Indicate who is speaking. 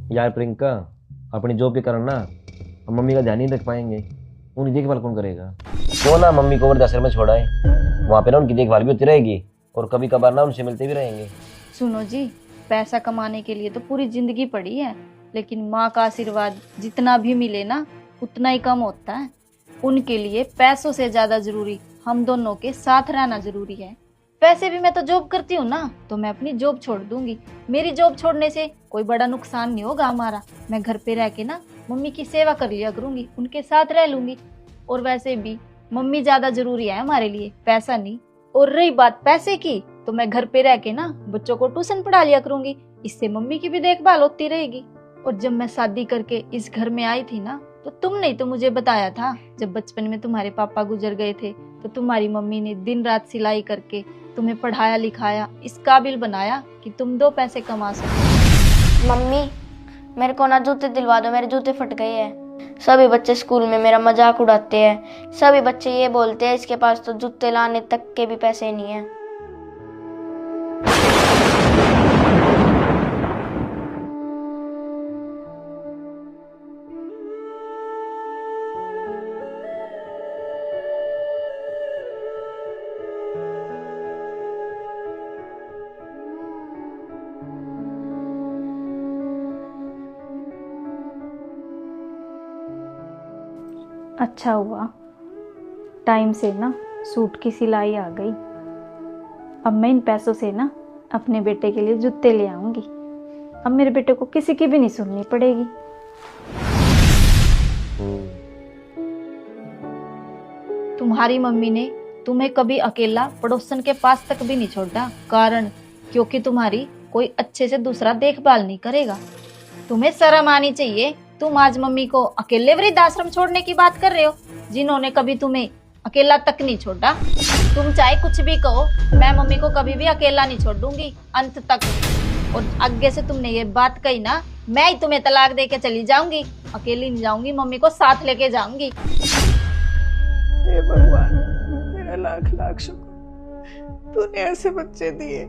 Speaker 1: यार प्रियंका, अपनी जॉब के कारण ना हम मम्मी का ध्यान नहीं रख पाएंगे। उनकी देखभाल कौन करेगा? क्यों ना मम्मी को वृद्धाश्रम में छोड़ाए, वहां पे ना उनकी देखभाल भी होती रहेगी और कभी कभार ना उनसे मिलते भी रहेंगे।
Speaker 2: सुनो जी, पैसा कमाने के लिए तो पूरी जिंदगी पड़ी है, लेकिन माँ का आशीर्वाद जितना भी मिले ना उतना ही कम होता है। उनके लिए पैसों से ज्यादा जरूरी हम दोनों के साथ रहना जरूरी है। वैसे भी मैं तो जॉब करती हूँ ना, तो मैं अपनी जॉब छोड़ दूंगी। मेरी जॉब छोड़ने से कोई बड़ा नुकसान नहीं होगा हमारा। मैं घर पे रह के ना मम्मी की सेवा कर लिया करूंगी, उनके साथ रह लूंगी। और वैसे भी मम्मी ज्यादा जरूरी है हमारे लिए, पैसा नहीं। और रही बात पैसे की, तो मैं घर पे रह के ना बच्चों को ट्यूशन पढ़ा लिया करूंगी। इससे मम्मी की भी देखभाल होती रहेगी। और जब मैं शादी करके इस घर में आई थी ना, तो तुमने ही तो मुझे बताया था, जब बचपन में तुम्हारे पापा गुजर गए थे तो तुम्हारी मम्मी ने दिन रात सिलाई करके तुम्हें पढ़ाया लिखाया, इस काबिल बनाया कि तुम दो पैसे कमा सको।
Speaker 3: मम्मी, मेरे को ना जूते दिलवा दो, मेरे जूते फट गए हैं। सभी बच्चे स्कूल में मेरा मजाक उड़ाते हैं। सभी बच्चे ये बोलते हैं इसके पास तो जूते लाने तक के भी पैसे नहीं है।
Speaker 2: अच्छा हुआ टाइम से ना सूट की सिलाई आ गई। अब मैं इन पैसों से ना अपने बेटे के लिए जूते ले आऊंगी। अब मेरे बेटे को किसी की भी नहीं सुननी पड़ेगी। तुम्हारी मम्मी ने तुम्हें कभी अकेला पड़ोसन के पास तक भी नहीं छोड़ा, कारण क्योंकि तुम्हारी कोई अच्छे से दूसरा देखभाल नहीं करेगा। तुम्हें शर्म आनी चाहिए। तुम आज मम्मी को अकेले वृद्धाश्रम छोड़ने की बात कर रहे हो, जिन्होंने कभी तुम्हें अकेला तक नहीं छोड़ा। तुम चाहे कुछ भी कहो, मैं मम्मी को कभी भी अकेला नहीं छोड़ दूंगी अंत तक। और आगे से तुमने ये बात कही ना, मैं ही तुम्हें तलाक दे के चली जाऊंगी। अकेली नहीं जाऊंगी, मम्मी को साथ लेके जाऊंगी।
Speaker 4: हे भगवान, तेरा लाख लाख शुक्र, तूने ऐसे बच्चे दिए।